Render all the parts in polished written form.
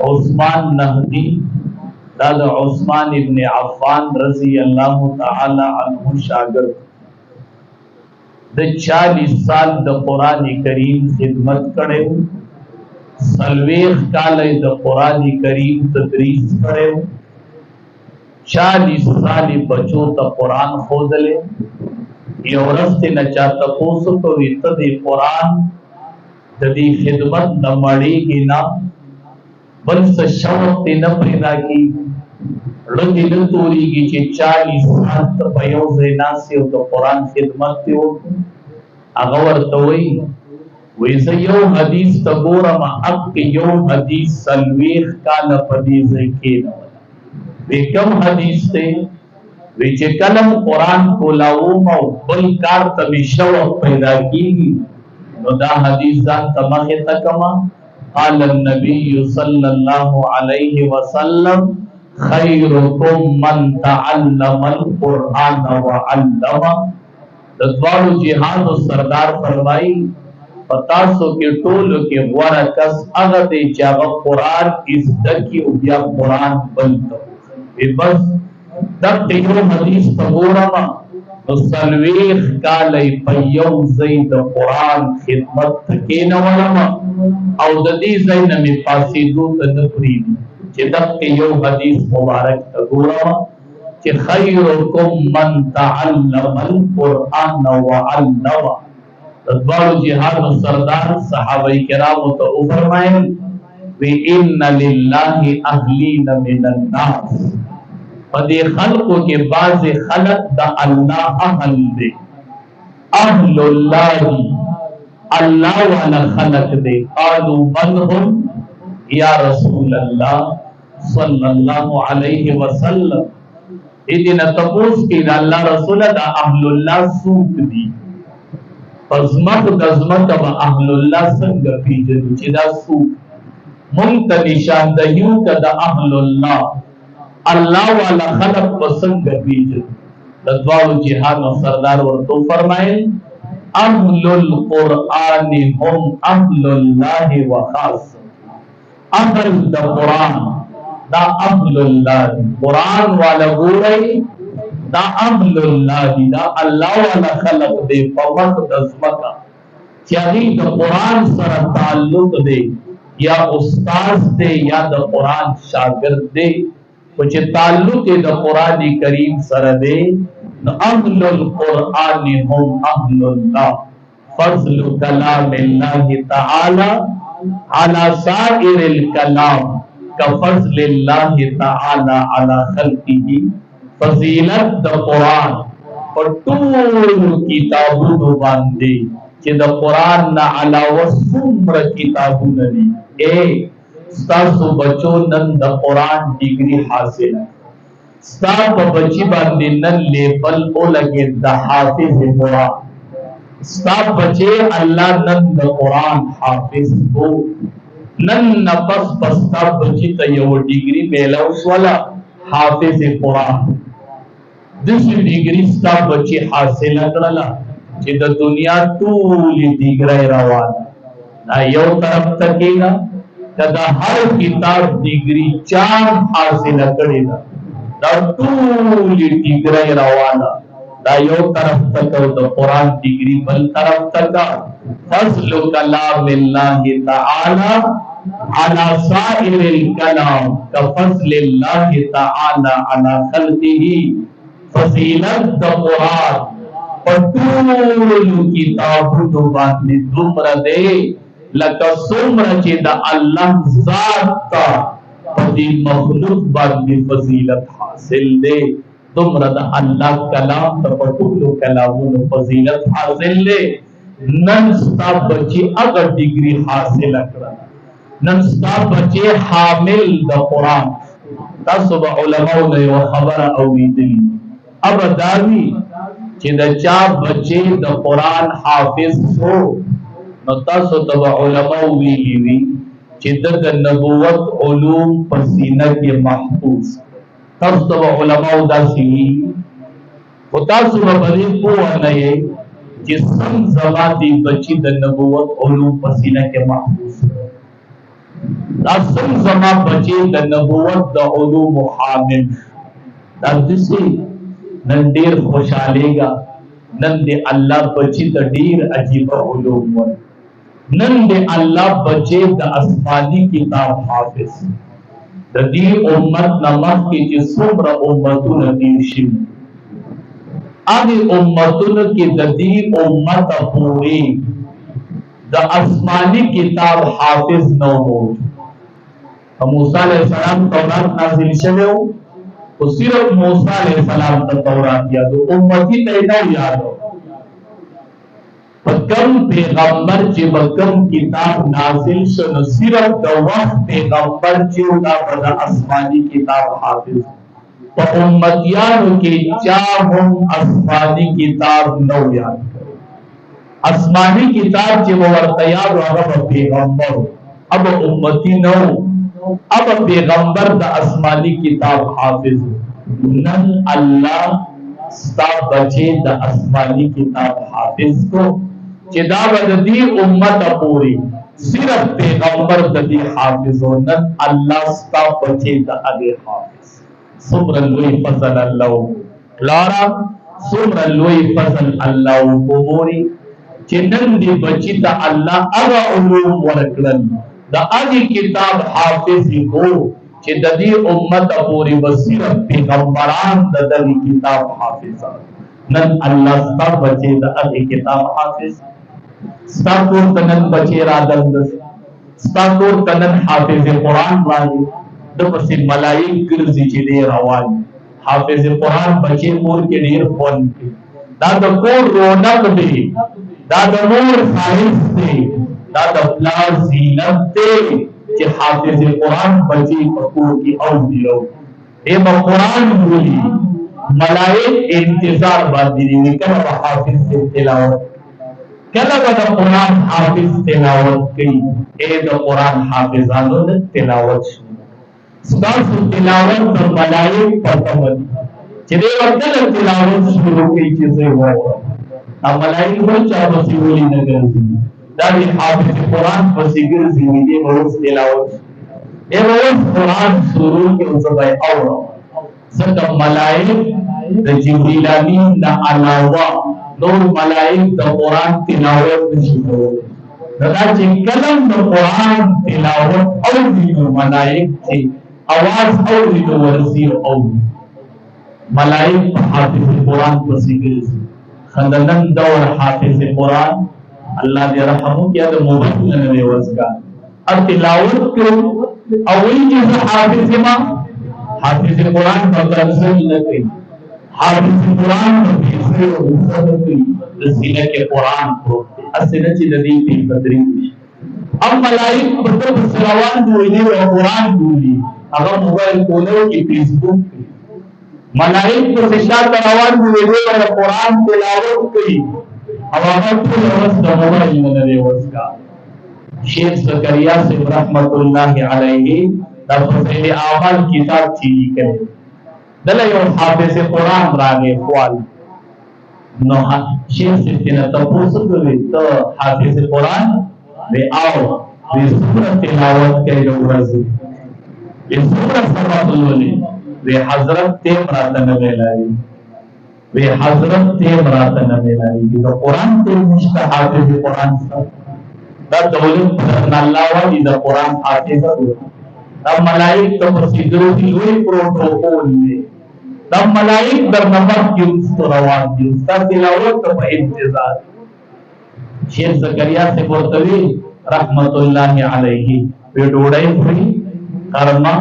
عثمان نهدی دا د عثمان ابن عفان رضی الله تعالی عنہ شاگرد د 40 سال د قران کریم خدمت کړو، سلويخ کال د قران کریم تدریس کړو، 40 سال بچو ته قران خودلې، یو ورځ نه چاته پوسو کو ویته د قران د دې خدمت د مړیږي نه بل څه شوق نه پیدا کی لږی له توريږي چې 40 سال په یو ځای ناسي او د قران خدمت دی هغه ورته وی زه یو حدیث ته ګورم حق یو حدیث سلويخ کال په دې ځای کې نه وی کوم حدیث ته وی چې کلم قران کولاوم او بل کار ته شوق پیدا کیږي نو دا حدیث ځان تمه تکما قال النبي صلى الله عليه وسلم خيركم من تعلم القرآن وعلمه. د دوالو جهاد سردار فرمایي پتاسو کې ټولو کې غوړه کس هغه دی چې هغه قرآن زده کی او بیا قرآن بلته بس دغه یو حدیث ته ګورم نو سلويخ کالی په یو ځای د قرآن خدمت کې نه ولم او د دې ځای نه مې پاسېدو ته نه پرېږدي چې دغه یو حدیث مبارک ته ګورم چې خیرکم من تعلم القرآن وعلمه. د دواړو جهادو سردار صحابه کرامو ته وفرمایل وی ان لله اهلین من الناس، په دې خلقو کې بعض خلق د الله اهل دي، اهل الله الله والا خلق دي. قالوا من هم یا رسول الله صلی الله علیه وسلم، اذن تپوس کې د الله رسول د اهل الله سوق دي پزمت د ازمت او اهل الله څنګه پیژنو چې دا سوق مونږ ته نشاندهیو کده اهل الله الله والا خلق پسند پیژن. د دوالو جهاد سردار ورته فرمایل اهل القرآن هم اهل الله وخاص، اهل د قرآن دا اهل الله قرآن والا ګورئ دا اهل الله دا الله والا خلق دی په وخت د ځمکه چې هغه د قرآن سره تعلق دی یا استاد دی یا د قرآن شاګرد دی او چې تعلق د قرآن کریم سره دی نو اهل القرآن هم اهل الله. فضل کلام الله تعالی على سائر الكلام كفضل الله تعالی على خلقه. فضیلت د قرآن په ټولو کتابونو باندې چې د قرآن نه علاوه څومره کتابونه دي. ستاسو بچو نن د قرآن ډیګري حاصل، ستاسو په بچی باندې نن لیبل ولګي د حافظ قرآن، ستاسو بچي الله نن د قرآن حافظ وو، نن نفس پستا بچی ته یو ډیګري میلاو ولا حافظ قرآن. دغه ډیګري ستاسو بچي حاصل کړل چې د دنیا ټول ډیګري روانه دا یو طرف ته کېږي دا هر کتاب ډیګري چار حاصل کړی دا ټول ډیګري روانه دا یو طرف ته د قرآن ډیګري بل طرف ته. فضل کلام الله تعالی على سائر الكلام كفضل الله تعالی على خلقه. فضیلت د قرآن په ټولو کتابونو باندې دومره دی لکه څومره چې د الله ذات ته په دې مخلوق باندې فضیلت حاصل دی دومره د الله کلام ته په ټولو کلامونو فضیلت حاصل دی. نن ستا بچي اگر ډیګري حاصل کړه، نن ستا بچي حامل د قرآن، تاسو به علماء له یو خبره اوریدلی ابداوی چې د چا بچي د قرآن حافظ شو نو تاسو ته علماء ویلي وي چې د نبوت علوم په سینه کې محفوظ. تاسو ته علماء داسې وي او تاسو به پرې پوه نه یې چې څنګه زما دي بچي د نبوت علوم په سینه کې محفوظ. لازم زما بچي د نبوت د علوم حامل دا دسي نن ډیر خوشالېږه نن د الله بچي د ډیر عجیب علوم ور نن د الله بچي د آسماني کتاب حافظ د دې امت نمخ کې چې څومره امتونه تیر شوي هغه امتونو کې د دې امت پورې د آسماني کتاب حافظ نو موجود موسی علیہ السلام تورات نازل شوی او صرف موسی علیہ السلام ته تورات یادو امتی ته نه یادو کم پیغمبر چې کم کتاب نازل شو نو صرف د وخت پیغمبر چې دا د آسماني کتاب حافظ په امتیانو کې چا هم آسماني کتاب نو یاد آسماني کتاب چې ورته یاد هغه پیغمبر اب امتی نو اب پیغمبر د آسمانی کتاب حافظ نن الله ستا بچے د آسمانی کتاب حافظ کو چې دا د دې امت پوری صرف پیغمبر د دې حافظ نن الله ستا بچے د هغه حافظ څومره لوی فضل الله لارا څومره لوی فضل الله کوموري چې نن دې بچی ته الله هغه علوم ورکړل دا اگی کتاب حافظ کو چې د دې امت پوری بصیرت پیغمبران د دې کتاب حافظ نن الله ستاسو بچي د اگی کتاب حافظ ستاسو تنن بچي را دند ستاسو تنن حافظ قرآن باندې د پسې ملائک ګرځي چې دې روان حافظ قرآن بچي مور کې ډیر فون دا د کور رونق دی دا د نور خالص دی دا د پلار زینت دی چې حافظ قرآن بچی پکور کی او دیو اے با قرآن بولی ملائک انتظار باندې دی کله با حافظ سے تلاوت کله با د قرآن حافظ تلاوت کوي اے د قرآن حافظانو د تلاوت شو ستاسو تلاوت د ملائک پته ودی چې دی ورته تلاوت شروع کوي چې زه وایو ملائک بل چا وسیولې نه ګرځي دا دی حافظ قرآن پسیگر زیدی بروز تلاوت اے بروز قرآن سرور کے انصبائی اورا سکا ملائک دا جبریل امین دا علاوہ نور ملائک دا قرآن تلاوت نشکو دا چی کلم دا قرآن تلاوت اولی نور ملائک چی آواز اولی نور ورسی اولی ملائک حافظ قرآن پسیگر زیدی خندنن دور حافظ قرآن اللہ دے رحمو کیا تو موبائل نے وزگار اب تلاوت کرو اولی چیز حافظ ما حافظ قرآن پر تنزل نہ کئی حافظ قرآن پر تنزل نہ کئی رسیلہ کے قرآن کو اسنہ چی ندیم پی قدری اب ملائک پر تو سلوان دوئینے و قرآن دولی اگر موبائل کونوں کی فیس بک کی ملائک پر سشاہ تروان دوئینے و قرآن تلاوت کئی حوامت کو لوز دموبا ایمانر وزگا شیخ زکریہ سے رحمت اللہ علیہ دا فضل آمال کتاب چیزی کرے دلائیو حافظ قرآن راگے خوال نو شیخ سے تینا تپوسو دوئے تو حافظ قرآن بے آو بے سورت تلاوت کرے جو رزی بے سورت سبت الولی بے حضرت تیم راتن بیلائی وی حضرت تیم راتن بیلائی دا قرآن تیم مشتا حافظ قرآن سا دا دولت پرن اللہ وی دا قرآن حافظ دا ملائک تا پسیدرو کی لوئی پروٹوکول دے دا ملائک در نمک کی انسو روان دی استا تلاوت تا پا انتظار شیخ زکریہ سے برطوی رحمت اللہ علیہ وی ڈوڑائی پھری کرما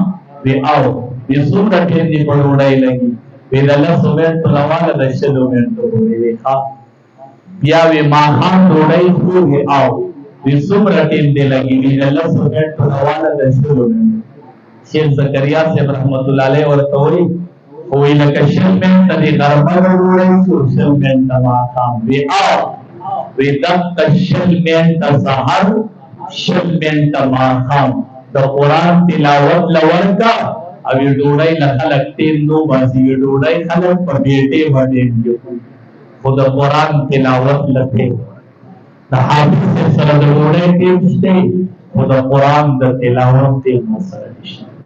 وی آو وی سورت دی پر ڈوڑائی لگی ویدہ لسو منٹو لوانا دشدو منٹو ہوئی خواه بیا وی ماہان دوڑائی خوی آو وی سمرٹین دے لگی ویدہ لسو منٹو لوانا دشدو منٹو شیخ زکریہ سے رحمت اللہ علیہ ورطوری ہوئی لکا شل منٹا دی غربان دوڑائی سو شل منٹا ماہان وی آو وی دقا شل منٹا سہر شل منٹا ماہان دا قرآن تلاوت لورکا اب یہ ڈوڑائی لخلق تین دو باسی یہ ڈوڑائی خلق پر بیٹے بڑھیں جو خود قرآن تلاوت لکھے دا حافظ سے سرد ڈوڑائی تیمشتے خو د قرآن د تلاوت دې مو سره نشته.